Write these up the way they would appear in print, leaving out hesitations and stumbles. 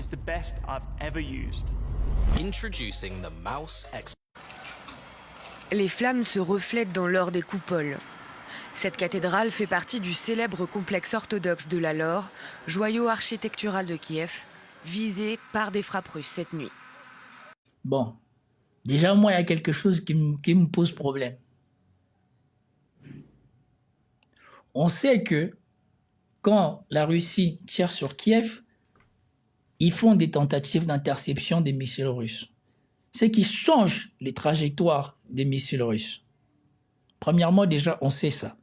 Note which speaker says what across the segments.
Speaker 1: is the best I've ever used.
Speaker 2: Introducing the Mouse X.
Speaker 3: Les flammes se reflètent dans l'or des coupoles. Cette cathédrale fait partie du célèbre complexe orthodoxe de la Laure, joyau architectural de Kiev, visé par des frappes russes cette nuit.
Speaker 4: Bon, déjà moi il y a quelque chose qui me pose problème. On sait que quand la Russie tire sur Kiev, ils font des tentatives d'interception des missiles russes. C'est qu'ils changent les trajectoires des missiles russes. Premièrement, déjà, on sait ça.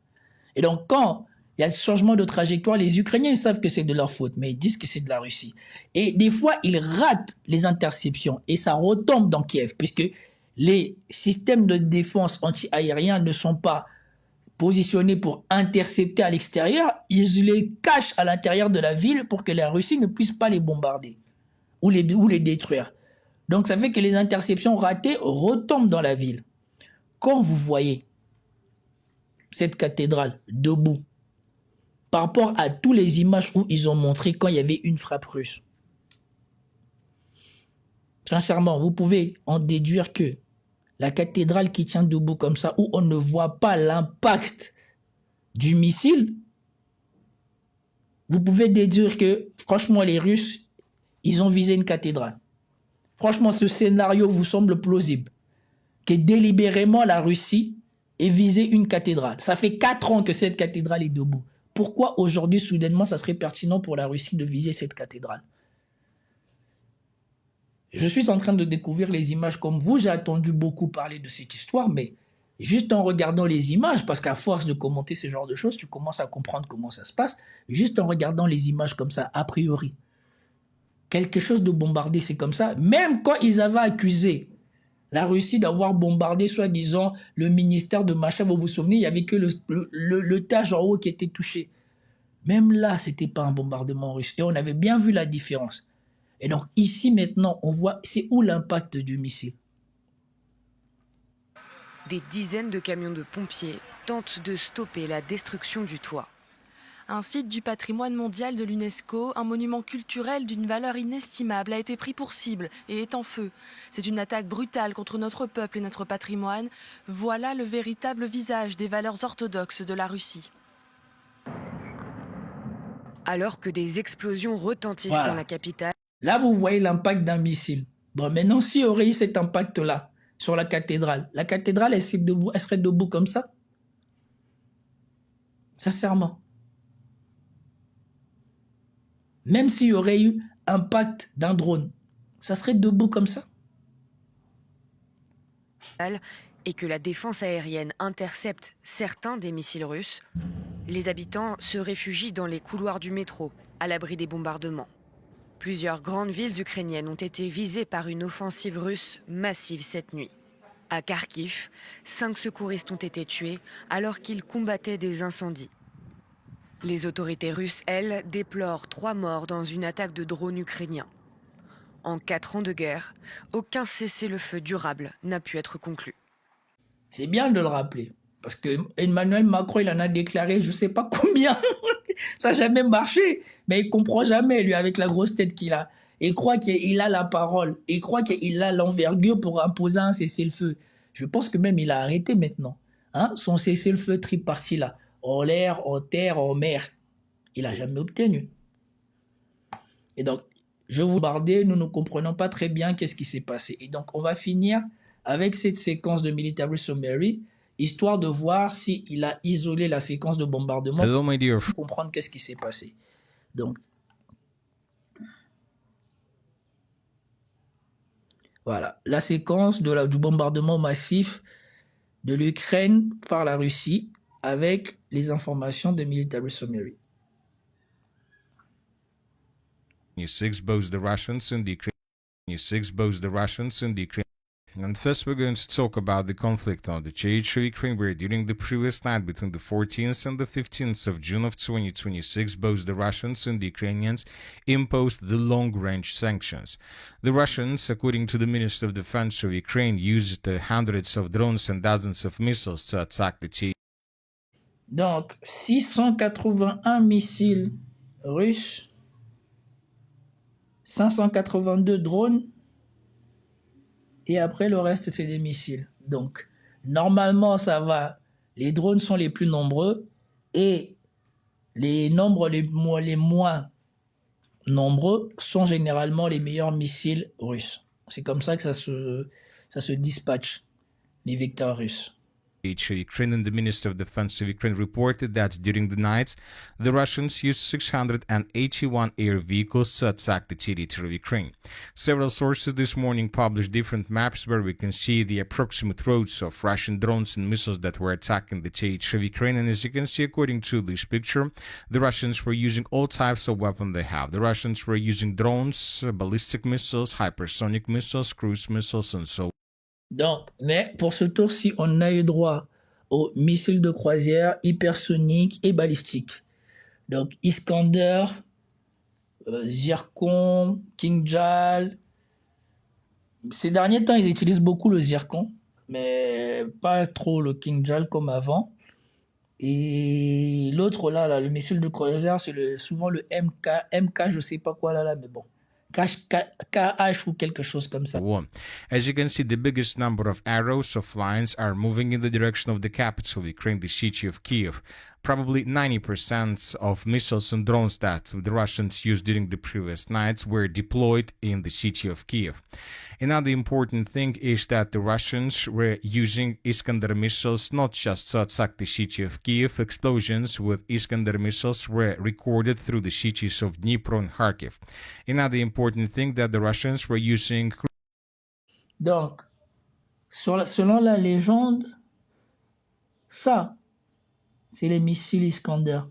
Speaker 4: Et donc, quand il y a ce changement de trajectoire, les Ukrainiens ils savent que c'est de leur faute, mais ils disent que c'est de la Russie. Et des fois, ils ratent les interceptions et ça retombe dans Kiev, puisque les systèmes de défense anti-aériens ne sont pas positionnés pour intercepter à l'extérieur, ils les cachent à l'intérieur de la ville pour que la Russie ne puisse pas les bombarder ou les détruire. Donc ça fait que les interceptions ratées retombent dans la ville. Quand vous voyez cette cathédrale debout, par rapport à toutes les images où ils ont montré quand il y avait une frappe russe, sincèrement, vous pouvez en déduire que la cathédrale qui tient debout comme ça, où on ne voit pas l'impact du missile, vous pouvez déduire que, franchement, les Russes, ils ont visé une cathédrale. Franchement, ce scénario vous semble plausible. Que délibérément, la Russie ait visé une cathédrale. Ça fait 4 ans que cette cathédrale est debout. Pourquoi aujourd'hui, soudainement, ça serait pertinent pour la Russie de viser cette cathédrale? Je suis en train de découvrir les images comme vous. J'ai entendu beaucoup parler de cette histoire, mais juste en regardant les images, parce qu'à force de commenter ce genre de choses, tu commences à comprendre comment ça se passe. Juste en regardant les images comme ça, a priori, quelque chose de bombardé, c'est comme ça. Même quand ils avaient accusé la Russie d'avoir bombardé, soi-disant, le ministère de machin, vous vous souvenez, il n'y avait que l'étage en haut qui était touché. Même là, ce n'était pas un bombardement russe. Et on avait bien vu la différence. Et donc ici maintenant, on voit c'est où l'impact du missile.
Speaker 3: Des dizaines de camions de pompiers tentent de stopper la destruction du toit.
Speaker 5: Un site du patrimoine mondial de l'UNESCO, un monument culturel d'une valeur inestimable, a été pris pour cible et est en feu. C'est une attaque brutale contre notre peuple et notre patrimoine. Voilà le véritable visage des valeurs orthodoxes de la Russie.
Speaker 3: Alors que des explosions retentissent
Speaker 4: Voilà.
Speaker 3: dans la capitale.
Speaker 4: Là, vous voyez l'impact d'un missile. Bon, maintenant, s'il y aurait eu cet impact-là sur la cathédrale, elle serait debout comme ça? Sincèrement. Même s'il y aurait eu impact d'un drone, ça serait debout comme ça?
Speaker 3: Et que la défense aérienne intercepte certains des missiles russes, les habitants se réfugient dans les couloirs du métro, à l'abri des bombardements. Plusieurs grandes villes ukrainiennes ont été visées par une offensive russe massive cette nuit. À Kharkiv, 5 secouristes ont été tués alors qu'ils combattaient des incendies. Les autorités russes, elles, déplorent 3 morts dans une attaque de drones ukrainiens. En 4 ans de guerre, aucun cessez-le-feu durable n'a pu être conclu.
Speaker 4: C'est bien de le rappeler. Parce que Emmanuel Macron, il en a déclaré je ne sais pas combien. Ça n'a jamais marché. Mais il ne comprend jamais, lui, avec la grosse tête qu'il a. Il croit qu'il a la parole. Il croit qu'il a l'envergure pour imposer un cessez-le-feu. Je pense que même il a arrêté maintenant. Hein, son cessez-le-feu tripartite là. En l'air, en terre, en mer. Il n'a jamais obtenu. Et donc, je vous bardais, nous ne comprenons pas très bien qu'est-ce qui s'est passé. Et donc, on va finir avec cette séquence de Military Summary, histoire de voir s'il a isolé la séquence de bombardement pour comprendre qu'est-ce qui s'est passé. Donc, voilà, la séquence du bombardement massif de l'Ukraine par la Russie avec les informations de Military Summary.
Speaker 6: 26 both the Russians and the Ukraine. 26 both the Russians and the Ukraine. And first we're going to talk about the conflict on the territory of Ukraine, where during the previous night between the 14th and the 15th of June of 2026, both the Russians and the Ukrainians imposed the long-range sanctions. The Russians, according to the Minister of Defense of Ukraine, used hundreds of drones and dozens of missiles to attack the territory.
Speaker 4: Donc, 681 missiles russes 582 drones. Et après, le reste, c'est des missiles. Donc, normalement, ça va. Les drones sont les plus nombreux. Et les nombres les moins nombreux sont généralement les meilleurs missiles russes. C'est comme ça que ça se dispatche, les vecteurs russes.
Speaker 6: Ukraine and the Minister of Defense of Ukraine reported that during the night, the Russians used 681 air vehicles to attack the territory of Ukraine. Several sources this morning published different maps where we can see the approximate routes of Russian drones and missiles that were attacking the territory of Ukraine. And as you can see, according to this picture, the Russians were using all types of weapons they have. The Russians were using drones, ballistic missiles, hypersonic missiles, cruise missiles, and so on.
Speaker 4: Donc, mais pour ce tour-ci, on a eu droit aux missiles de croisière hypersoniques et balistiques. Donc, Iskander, Zircon, Kinjal. Ces derniers temps, ils utilisent beaucoup le Zircon, mais pas trop le Kinjal comme avant. Et l'autre là, le missile de croisière, c'est souvent le MK, je sais pas quoi là, mais bon. KH ou quelque chose comme ça.
Speaker 6: As you can see, the biggest number of arrows of lines are moving in the direction of the capital, Ukraine, the city of Kiev. Probably 90% of missiles and drones that the Russians used during the previous nights were deployed in the city of Kiev. Another important thing is that the Russians were using Iskander missiles not just to attack the city of Kiev. Explosions with Iskander missiles were recorded through the cities of Dnipro and Kharkiv. Another important thing that the Russians were using.
Speaker 4: Donc, selon la légende, ça, c'est les missiles Iskander.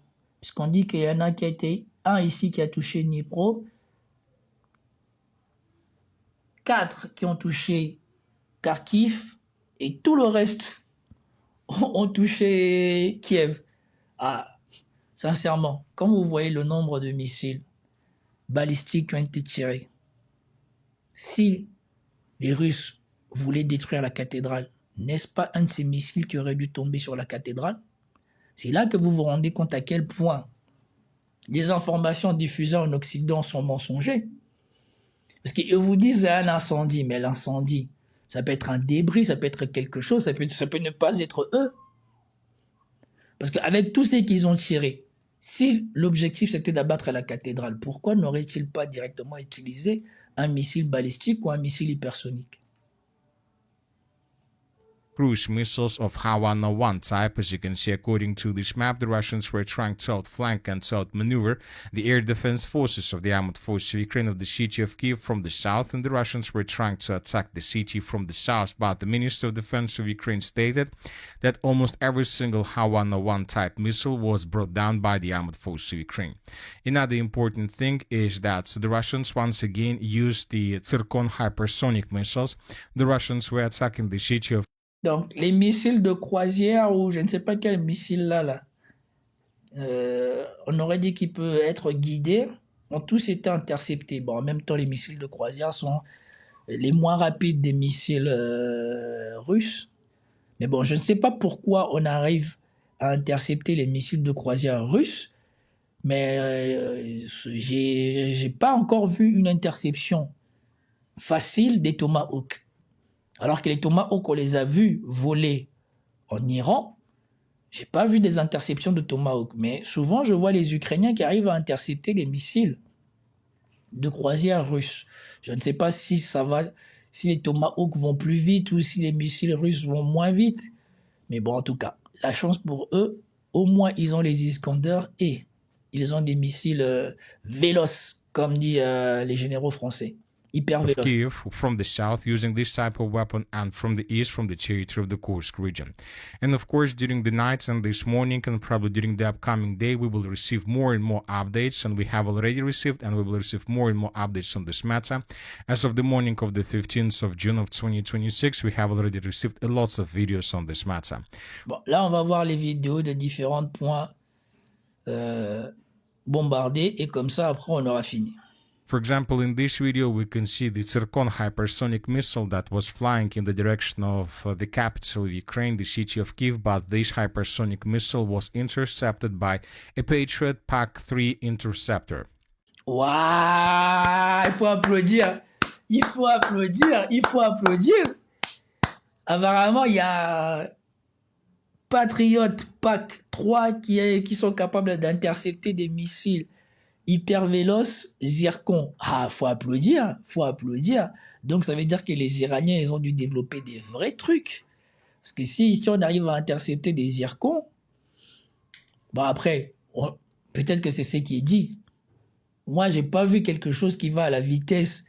Speaker 4: Puisqu'on dit qu'il y en a qui a été un ici qui a touché Dnipro, 4 qui ont touché Kharkiv et tout le reste ont touché Kiev. Ah, sincèrement, quand vous voyez le nombre de missiles balistiques qui ont été tirés, si les Russes voulaient détruire la cathédrale, n'est-ce pas un de ces missiles qui aurait dû tomber sur la cathédrale? C'est là que vous vous rendez compte à quel point les informations diffusées en Occident sont mensongères. Parce qu'ils vous disent un incendie, mais l'incendie, ça peut être un débris, ça peut être quelque chose, ça peut ne pas être eux. Parce qu'avec tout ce qu'ils ont tiré, si l'objectif c'était d'abattre la cathédrale, pourquoi n'aurait-il pas directement utilisé un missile balistique ou un missile hypersonique?
Speaker 6: Cruise missiles of Ha-101 type. As you can see, according to this map, the Russians were trying to outflank and to outmaneuver the air defense forces of the armed forces of Ukraine of the city of Kiev from the south, and the Russians were trying to attack the city from the south. But the Minister of Defense of Ukraine stated that almost every single Ha-101 type missile was brought down by the armed forces of Ukraine. Another important thing is that the Russians once again used the Zircon hypersonic missiles. The Russians were attacking the city of.
Speaker 4: Donc, les missiles de croisière ou je ne sais pas quel missile là, on aurait dit qu'il peut être guidé, ont tous été interceptés. Bon, en même temps, les missiles de croisière sont les moins rapides des missiles russes. Mais bon, je ne sais pas pourquoi on arrive à intercepter les missiles de croisière russes, mais j'ai pas encore vu une interception facile des Tomahawk. Alors que les Tomahawk, on les a vus voler en Iran, j'ai pas vu des interceptions de Tomahawk. Mais souvent, je vois les Ukrainiens qui arrivent à intercepter les missiles de croisière russes. Je ne sais pas si si les Tomahawk vont plus vite ou si les missiles russes vont moins vite. Mais bon, en tout cas, la chance pour eux, au moins ils ont les Iskander et ils ont des missiles véloces, comme disent les généraux français.
Speaker 6: Of Kiev from the south using this type of weapon, and from the east from the territory of the Kursk region. And of course, during the night and this morning and probably during the upcoming day, we will receive more and more updates, and we have already received and we will receive more and more updates on this matter. As of the morning of the 15th of June of 2026, we have already received lots of videos on this matter.
Speaker 4: Bon, là, on va voir les vidéos de différents points bombardés et comme ça, après, on aura fini.
Speaker 6: For example, in this video, we can see the Zircon hypersonic missile that was flying in the direction of the capital of Ukraine, the city of Kiev, but this hypersonic missile was intercepted by a Patriot PAC-3 interceptor.
Speaker 4: Waouh, il faut applaudir. Il faut applaudir. Il faut applaudir. Apparemment, il y a Patriot Pack 3 qui sont capables d'intercepter des missiles hyper véloces Zircon. Ah, faut applaudir. Faut applaudir. Donc, ça veut dire que les Iraniens, ils ont dû développer des vrais trucs. Parce que si on arrive à intercepter des Zircons, bon après, peut-être que c'est ce qui est dit. Moi, j'ai pas vu quelque chose qui va à la vitesse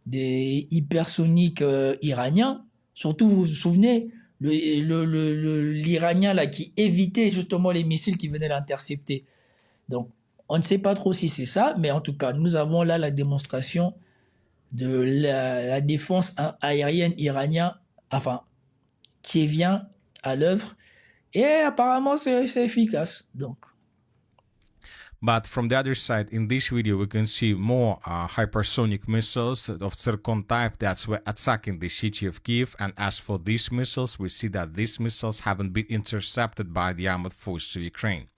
Speaker 4: des hypersoniques iraniens. Surtout, vous vous souvenez, l'Iranien là qui évitait justement les missiles qui venaient l'intercepter. Donc, on ne sait pas trop si c'est ça, mais en tout cas, nous avons là la démonstration de la défense aérienne iranienne, enfin, qui vient à l'œuvre. Et apparemment, c'est efficace. Donc.
Speaker 6: But from the other side, in this video, we can see more hypersonic missiles of Zircon type that were attacking the city of Kiev. And as for these missiles, we see that these missiles haven't been intercepted by the armed forces of Ukraine.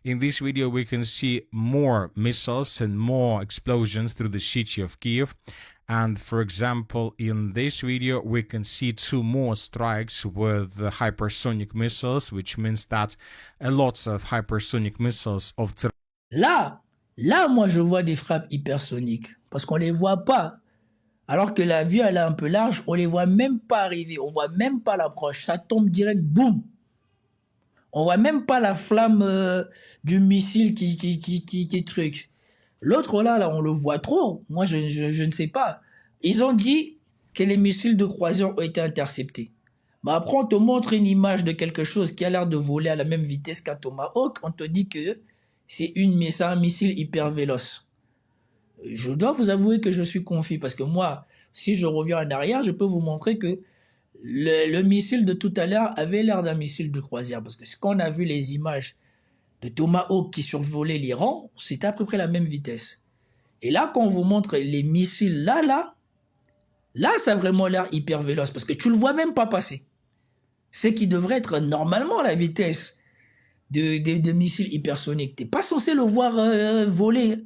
Speaker 6: In this video, we can see more missiles and more explosions through the city of Kiev. And for example, in this video, we can see 2 more strikes with hypersonic missiles, which means that a lot of hypersonic missiles of
Speaker 4: Là, moi, je vois des frappes hypersoniques. Parce qu'on les voit pas. Alors que la vue, elle est un peu large, on les voit même pas arriver. On voit même pas l'approche. Ça tombe direct, boum. On voit même pas la flamme du missile qui truc. L'autre là, on le voit trop. Moi, je ne sais pas. Ils ont dit que les missiles de croisière ont été interceptés. Mais après, on te montre une image de quelque chose qui a l'air de voler à la même vitesse qu'un Tomahawk. On te dit que c'est un missile hyper véloce. Je dois vous avouer que je suis confus parce que moi, si je reviens en arrière, je peux vous montrer que le missile de tout à l'heure avait l'air d'un missile de croisière. Parce que quand on a vu les images de Tomahawk qui survolaient l'Iran, c'était à peu près la même vitesse. Et là, quand on vous montre les missiles là, ça a vraiment l'air hyper véloce parce que tu le vois même pas passer. Ce qui devrait être normalement la vitesse de missiles hypersoniques. Tu n'es pas censé le voir voler.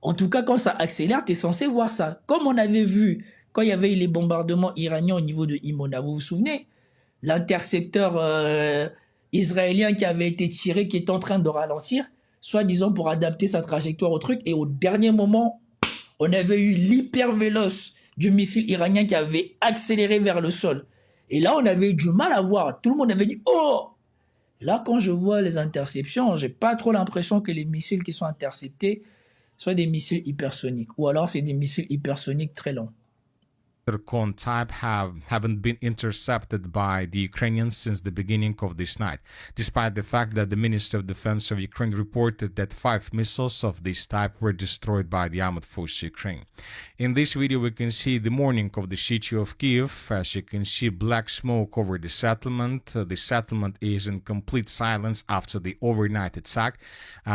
Speaker 4: En tout cas, quand ça accélère, tu es censé voir ça. Comme on avait vu quand il y avait les bombardements iraniens au niveau de Himona. Vous vous souvenez? L'intercepteur israélien qui avait été tiré, qui est en train de ralentir, soi-disant pour adapter sa trajectoire au truc. Et au dernier moment, on avait eu l'hyper véloce du missile iranien qui avait accéléré vers le sol. Et là, on avait eu du mal à voir. Tout le monde avait dit « Oh !» Là, quand je vois les interceptions, j'ai pas trop l'impression que les missiles qui sont interceptés soient des missiles hypersoniques. Ou alors, c'est des missiles hypersoniques très longs.
Speaker 6: Zircon type haven't been intercepted by the Ukrainians since the beginning of this night, despite the fact that the Minister of Defense of Ukraine reported that 5 missiles of this type were destroyed by the armed forces of Ukraine. In this video, we can see the morning of the city of Kiev. As you can see, black smoke over the settlement. The settlement is in complete silence after the overnight attack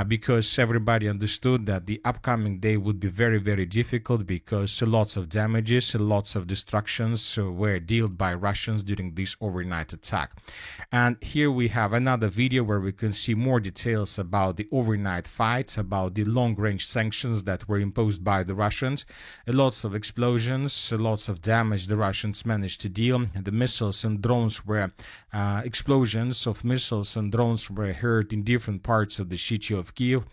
Speaker 6: because everybody understood that the upcoming day would be very, very difficult because lots of damages, lots of destructions were dealt by Russians during this overnight attack. And here we have another video where we can see more details about the overnight fight, about the long-range sanctions that were imposed by the Russians. Lots of explosions, lots of damage the Russians managed to deal. The missiles and drones were explosions of missiles and drones were heard in different parts of the city of Kiev.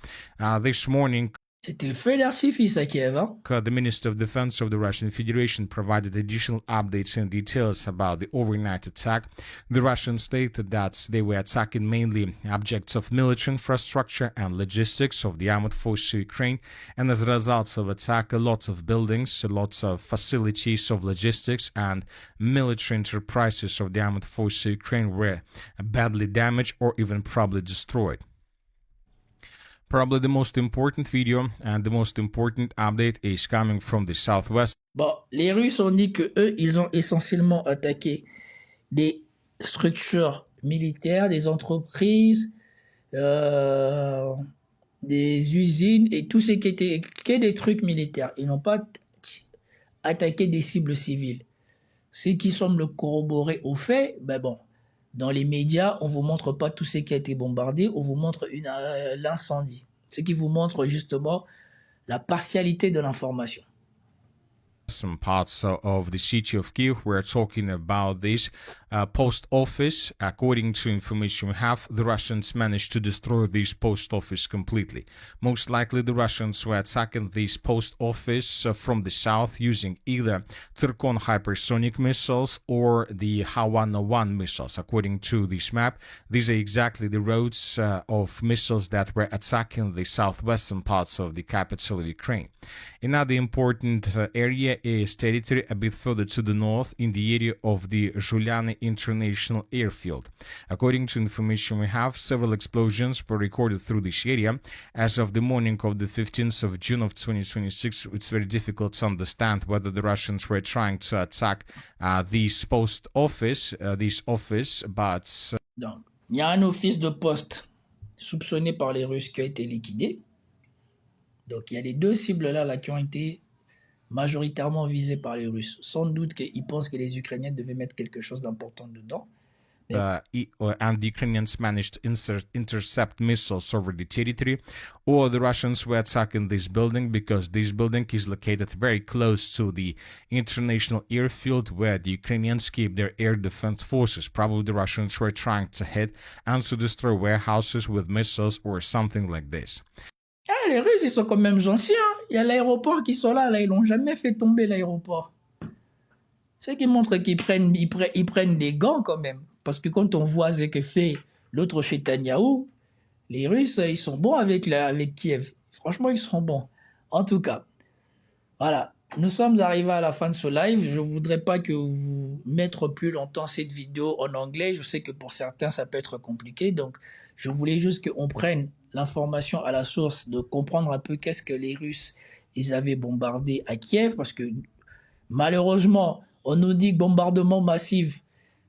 Speaker 6: This morning,
Speaker 4: C'était le feu d'artifice à Kiev, hein?
Speaker 6: the Minister of Defense of the Russian Federation provided additional updates and details about the overnight attack. The Russians stated that they were attacking mainly objects of military infrastructure and logistics of the armed forces of Ukraine, and as a result of attack, lots of buildings, lots of facilities of logistics and military enterprises of the armed forces of Ukraine were badly damaged or even probably destroyed. Probably the most important video and the most important update is coming from the southwest.
Speaker 4: Bon, les Russes ont dit que eux, ils ont essentiellement attaqué des structures militaires, des entreprises, des usines et tout ce qui était que des trucs militaires. Ils n'ont pas attaqué des cibles civiles. Ce qui semble corroborer au fait, ben bon, dans les médias, on ne vous montre pas tout ce qui a été bombardé, on vous montre l'incendie. Ce qui vous montre justement la partialité de l'information.
Speaker 6: Some parts of the city of Kiev. We're talking about this post office. According to information we have, the Russians managed to destroy this post office completely. Most likely the Russians were attacking this post office from the south using either Tsirkon hypersonic missiles or the Ha-101 missiles. According to this map, these are exactly the roads of missiles that were attacking the southwestern parts of the capital of Ukraine. Another important area is territory a bit further to the north in the area of the Zhuliany International Airfield. According to information we have, several explosions were recorded through this area. As of the morning of the 15th of June of 2026, it's very difficult to understand whether the Russians were trying to attack this post office, but...
Speaker 4: Donc, il y a un office de poste soupçonné par les Russes qui a été liquidé. Donc, il y a les deux cibles-là qui ont été majoritairement visées par les Russes. Sans doute qu'ils pensent que les Ukrainiens devaient mettre quelque chose d'important dedans.
Speaker 6: And the Ukrainians managed to intercept missiles over the territory, or the Russians were attacking this building because this building is located very close to the international airfield where the Ukrainians keep their air defense forces. Probably the Russians were trying to hit and to destroy warehouses with missiles or something like this.
Speaker 4: Ah, les Russes, ils sont quand même gentils. Hein. Il y a l'aéroport qui sont là. Ils n'ont jamais fait tomber l'aéroport. C'est qui montre qu'ils prennent des gants quand même. Parce que quand on voit ce que fait l'autre Netanyahou, les Russes, ils sont bons avec Kiev. Franchement, ils sont bons. En tout cas, voilà. Nous sommes arrivés à la fin de ce live. Je ne voudrais pas que vous mettre plus longtemps cette vidéo en anglais. Je sais que pour certains, ça peut être compliqué. Donc, je voulais juste qu'on prenne l'information à la source, de comprendre un peu qu'est-ce que les Russes ils avaient bombardé à Kiev. Parce que malheureusement, on nous dit bombardement massif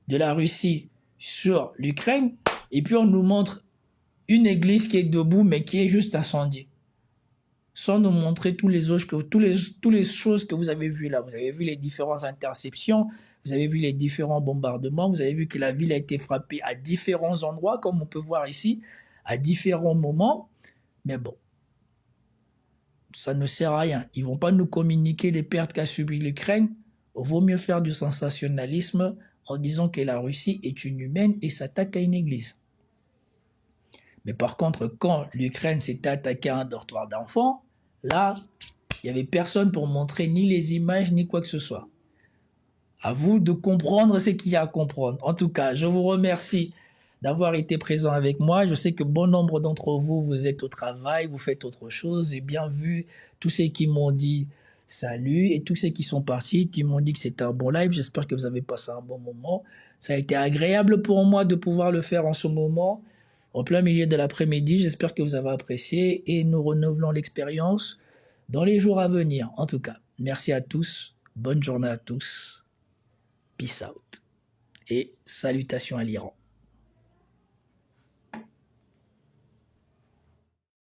Speaker 4: de la Russie sur l'Ukraine, et puis on nous montre une église qui est debout, mais qui est juste incendiée. Sans nous montrer tous les choses que vous avez vues là. Vous avez vu les différentes interceptions, vous avez vu les différents bombardements, vous avez vu que la ville a été frappée à différents endroits, comme on peut voir ici, à différents moments. Mais bon, ça ne sert à rien. Ils ne vont pas nous communiquer les pertes qu'a subies l'Ukraine. Il vaut mieux faire du sensationnalisme en disant que la Russie est inhumaine et s'attaque à une église. Mais par contre, quand l'Ukraine s'était attaquée à un dortoir d'enfants, là, il n'y avait personne pour montrer ni les images ni quoi que ce soit. À vous de comprendre ce qu'il y a à comprendre. En tout cas, je vous remercie d'avoir été présent avec moi. Je sais que bon nombre d'entre vous, vous êtes au travail, vous faites autre chose. J'ai bien vu tous ceux qui m'ont dit salut et tous ceux qui sont partis, qui m'ont dit que c'était un bon live. J'espère que vous avez passé un bon moment. Ça a été agréable pour moi de pouvoir le faire en ce moment, en plein milieu de l'après-midi. J'espère que vous avez apprécié et nous renouvelons l'expérience dans les jours à venir. En tout cas, merci à tous. Bonne journée à tous. Peace out. Et salutations à l'Iran.